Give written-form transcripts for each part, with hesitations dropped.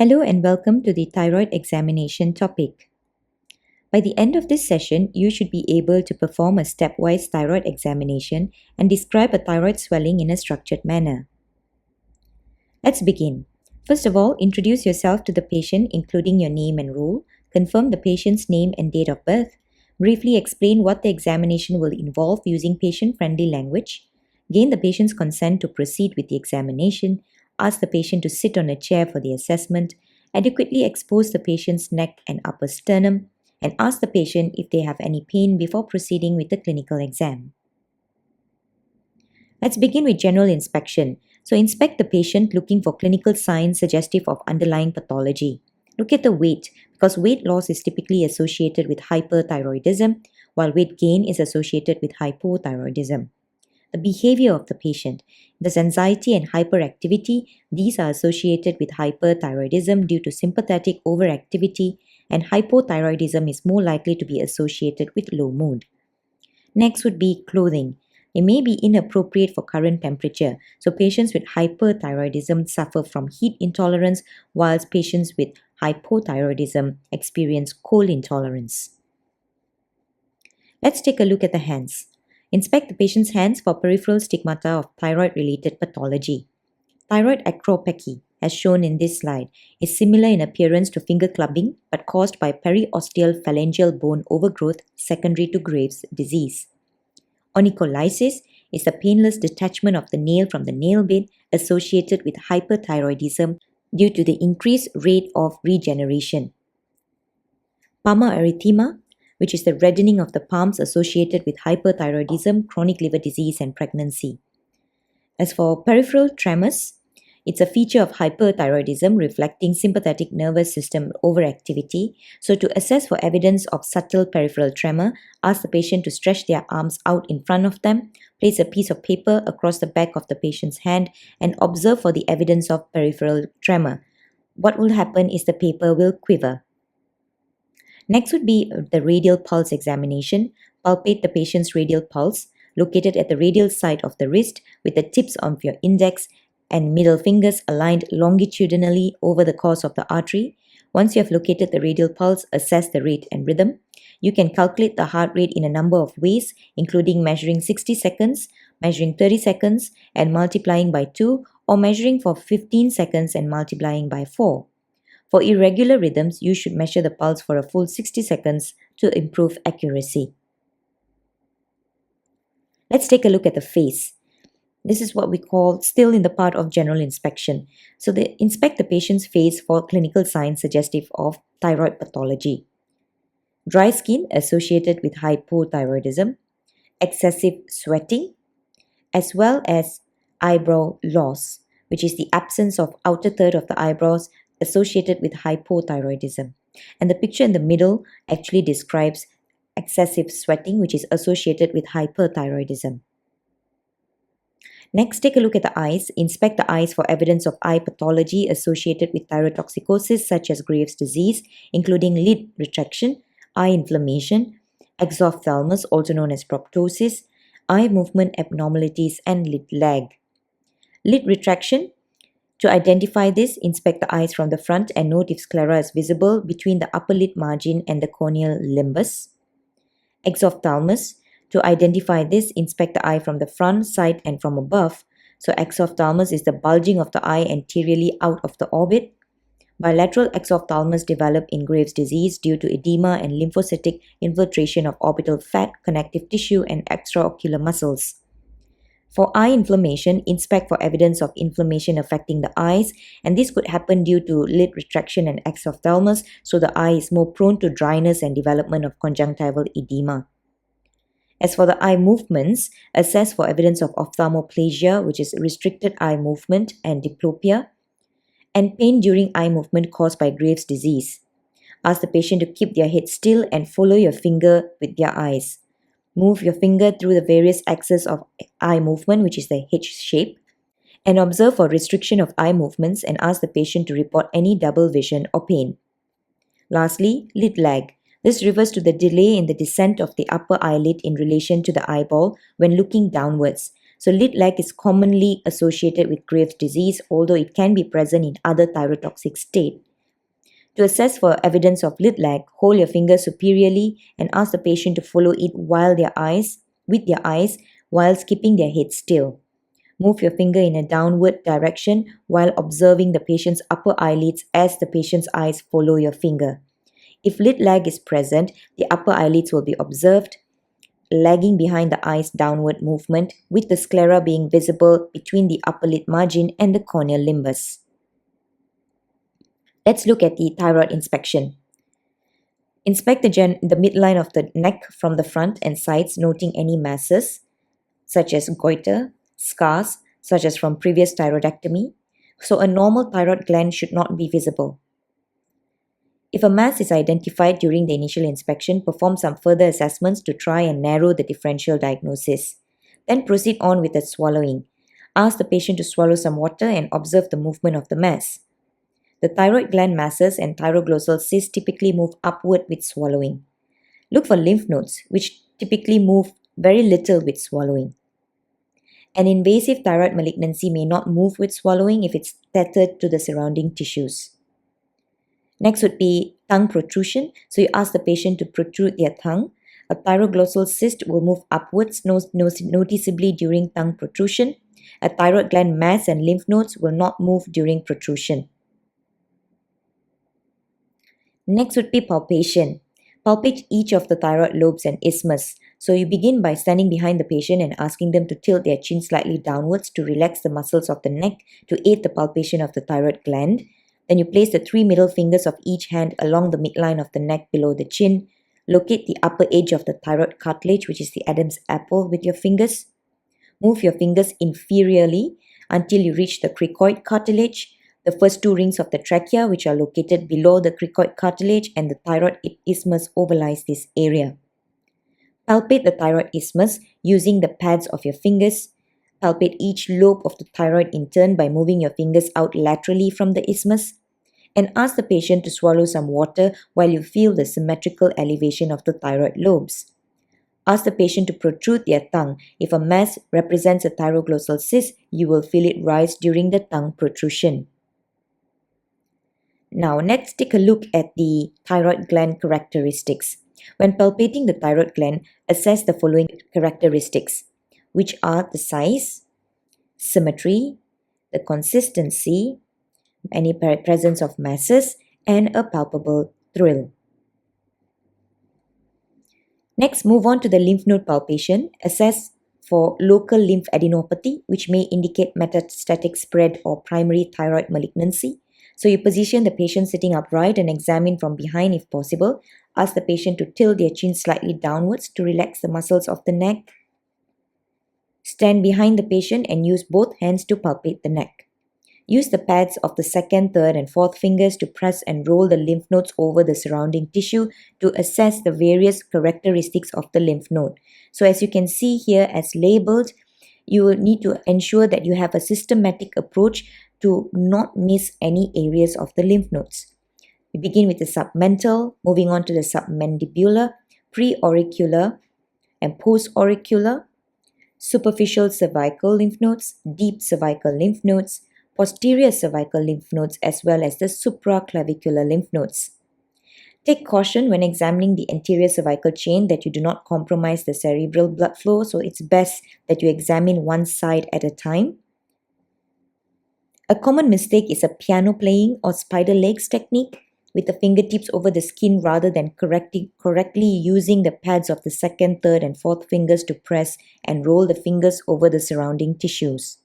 Hello and welcome to the thyroid examination topic. By the end of this session, you should be able to perform a stepwise thyroid examination and describe a thyroid swelling in a structured manner. Let's begin. First of all, introduce yourself to the patient, including your name and role, confirm the patient's name and date of birth, briefly explain what the examination will involve using patient-friendly language, gain the patient's consent to proceed with the examination, ask the patient to sit on a chair for the assessment, adequately expose the patient's neck and upper sternum, and ask the patient if they have any pain before proceeding with the clinical exam. Let's begin with general inspection. So inspect the patient looking for clinical signs suggestive of underlying pathology. Look at the weight, because weight loss is typically associated with hyperthyroidism, while weight gain is associated with hypothyroidism. The behavior of the patient. There's anxiety and hyperactivity. These are associated with hyperthyroidism due to sympathetic overactivity, and hypothyroidism is more likely to be associated with low mood. Next would be clothing. It may be inappropriate for current temperature, so patients with hyperthyroidism suffer from heat intolerance, whilst patients with hypothyroidism experience cold intolerance. Let's take a look at the hands. Inspect the patient's hands for peripheral stigmata of thyroid-related pathology. Thyroid acropathy, as shown in this slide, is similar in appearance to finger clubbing but caused by periosteal phalangeal bone overgrowth secondary to Graves' disease. Onycholysis is the painless detachment of the nail from the nail bed associated with hyperthyroidism due to the increased rate of regeneration. Palmar erythema, which is the reddening of the palms associated with hyperthyroidism, chronic liver disease, and pregnancy. As for peripheral tremors, it's a feature of hyperthyroidism reflecting sympathetic nervous system overactivity. So to assess for evidence of subtle peripheral tremor, ask the patient to stretch their arms out in front of them, place a piece of paper across the back of the patient's hand, and observe for the evidence of peripheral tremor. What will happen is the paper will quiver. Next would be the radial pulse examination. Palpate the patient's radial pulse, located at the radial side of the wrist with the tips of your index and middle fingers aligned longitudinally over the course of the artery. Once you have located the radial pulse, assess the rate and rhythm. You can calculate the heart rate in a number of ways, including measuring 60 seconds, measuring 30 seconds, and multiplying by 2, or measuring for 15 seconds and multiplying by 4. For irregular rhythms, you should measure the pulse for a full 60 seconds to improve accuracy. Let's take a look at the face. This is what we call still in the part of general inspection. So inspect the patient's face for clinical signs suggestive of thyroid pathology. Dry skin associated with hypothyroidism, excessive sweating, as well as eyebrow loss, which is the absence of outer third of the eyebrows associated with hypothyroidism. And the picture in the middle actually describes excessive sweating, which is associated with hyperthyroidism. Next, take a look at the eyes. Inspect the eyes for evidence of eye pathology associated with thyrotoxicosis such as Graves' disease, including lid retraction, eye inflammation, exophthalmos, also known as proptosis, eye movement abnormalities, and lid lag. Lid retraction. To identify this, inspect the eyes from the front and note if sclera is visible between the upper lid margin and the corneal limbus. Exophthalmos. To identify this, inspect the eye from the front, side, and from above. So exophthalmos is the bulging of the eye anteriorly out of the orbit. Bilateral exophthalmos develop in Graves' disease due to edema and lymphocytic infiltration of orbital fat, connective tissue, and extraocular muscles. For eye inflammation, inspect for evidence of inflammation affecting the eyes, and this could happen due to lid retraction and exophthalmos, so the eye is more prone to dryness and development of conjunctival edema. As for the eye movements, assess for evidence of ophthalmoplasia, which is restricted eye movement, and diplopia, and pain during eye movement caused by Graves' disease. Ask the patient to keep their head still and follow your finger with their eyes. Move your finger through the various axes of eye movement, which is the H shape, and observe for restriction of eye movements and ask the patient to report any double vision or pain. Lastly, lid lag. This refers to the delay in the descent of the upper eyelid in relation to the eyeball when looking downwards. So lid lag is commonly associated with Graves' disease, although it can be present in other thyrotoxic state. To assess for evidence of lid lag, hold your finger superiorly and ask the patient to follow it with their eyes whilst keeping their head still. Move your finger in a downward direction while observing the patient's upper eyelids as the patient's eyes follow your finger. If lid lag is present, the upper eyelids will be observed, lagging behind the eye's downward movement, with the sclera being visible between the upper lid margin and the corneal limbus. Let's look at the thyroid inspection. Inspect the midline of the neck from the front and sides, noting any masses, such as goiter, scars, such as from previous thyroidectomy. So a normal thyroid gland should not be visible. If a mass is identified during the initial inspection, perform some further assessments to try and narrow the differential diagnosis. Then proceed on with the swallowing. Ask the patient to swallow some water and observe the movement of the mass. The thyroid gland masses and thyroglossal cysts typically move upward with swallowing. Look for lymph nodes, which typically move very little with swallowing. An invasive thyroid malignancy may not move with swallowing if it's tethered to the surrounding tissues. Next would be tongue protrusion. So you ask the patient to protrude their tongue. A thyroglossal cyst will move upwards noticeably during tongue protrusion. A thyroid gland mass and lymph nodes will not move during protrusion. Next would be palpation. Palpate each of the thyroid lobes and isthmus. So you begin by standing behind the patient and asking them to tilt their chin slightly downwards to relax the muscles of the neck to aid the palpation of the thyroid gland. Then you place the 3 middle fingers of each hand along the midline of the neck below the chin. Locate the upper edge of the thyroid cartilage, which is the Adam's apple, with your fingers. Move your fingers inferiorly until you reach the cricoid cartilage, the first 2 rings of the trachea, which are located below the cricoid cartilage, and the thyroid isthmus overlies this area. Palpate the thyroid isthmus using the pads of your fingers. Palpate each lobe of the thyroid in turn by moving your fingers out laterally from the isthmus. And ask the patient to swallow some water while you feel the symmetrical elevation of the thyroid lobes. Ask the patient to protrude their tongue. If a mass represents a thyroglossal cyst, you will feel it rise during the tongue protrusion. Now, let's take a look at the thyroid gland characteristics. When palpating the thyroid gland, assess the following characteristics, which are the size, symmetry, the consistency, any presence of masses, and a palpable thrill. Next, move on to the lymph node palpation. Assess for local lymph adenopathy, which may indicate metastatic spread or primary thyroid malignancy. So you position the patient sitting upright and examine from behind if possible. Ask the patient to tilt their chin slightly downwards to relax the muscles of the neck. Stand behind the patient and use both hands to palpate the neck. Use the pads of the 2nd, 3rd, and 4th fingers to press and roll the lymph nodes over the surrounding tissue to assess the various characteristics of the lymph node. So as you can see here as labeled, you will need to ensure that you have a systematic approach to not miss any areas of the lymph nodes. We begin with the submental, moving on to the submandibular, preauricular, and postauricular, superficial cervical lymph nodes, deep cervical lymph nodes, posterior cervical lymph nodes, as well as the supraclavicular lymph nodes. Take caution when examining the anterior cervical chain that you do not compromise the cerebral blood flow, so it's best that you examine one side at a time. A common mistake is a piano playing or spider legs technique with the fingertips over the skin rather than correctly using the pads of the 2nd, 3rd, and 4th fingers to press and roll the fingers over the surrounding tissues.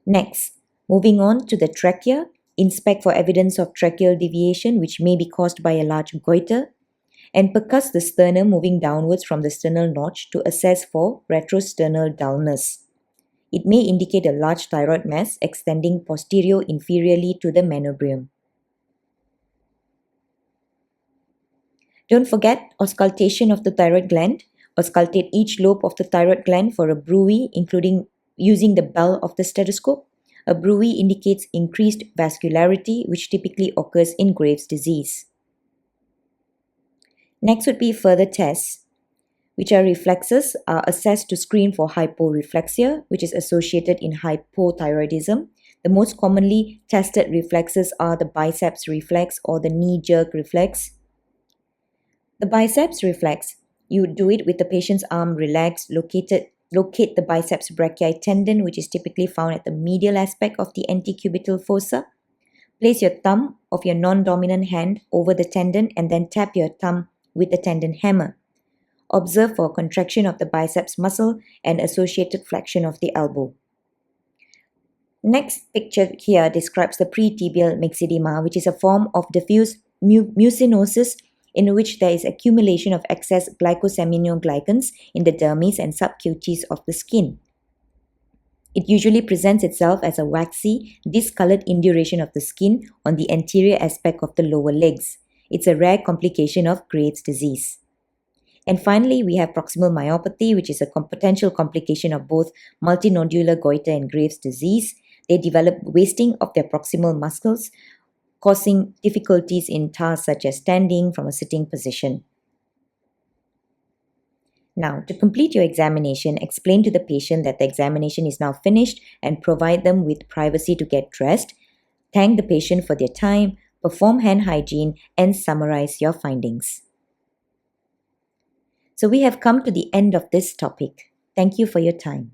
Next, moving on to the trachea, inspect for evidence of tracheal deviation, which may be caused by a large goiter, and percuss the sternum moving downwards from the sternal notch to assess for retrosternal dullness. It may indicate a large thyroid mass extending posterior-inferiorly to the manubrium. Don't forget auscultation of the thyroid gland. Auscultate each lobe of the thyroid gland for a bruit, including using the bell of the stethoscope. A bruit indicates increased vascularity, which typically occurs in Graves' disease. Next would be further tests, which are reflexes are assessed to screen for hyporeflexia, which is associated in hypothyroidism. The most commonly tested reflexes are the biceps reflex or the knee-jerk reflex. The biceps reflex, you do it with the patient's arm relaxed, locate the biceps brachii tendon, which is typically found at the medial aspect of the antecubital fossa. Place your thumb of your non-dominant hand over the tendon and then tap your thumb with the tendon hammer. Observe for contraction of the biceps muscle and associated flexion of the elbow. Next picture here describes the pretibial myxedema, which is a form of diffuse mucinosis in which there is accumulation of excess glycosaminoglycans in the dermis and subcutis of the skin. It usually presents itself as a waxy, discolored induration of the skin on the anterior aspect of the lower legs. It's a rare complication of Graves' disease. And finally, we have proximal myopathy, which is a potential complication of both multinodular goiter and Graves' disease. They develop wasting of their proximal muscles, causing difficulties in tasks such as standing from a sitting position. Now, to complete your examination, explain to the patient that the examination is now finished and provide them with privacy to get dressed. Thank the patient for their time, perform hand hygiene, and summarize your findings. So we have come to the end of this topic. Thank you for your time.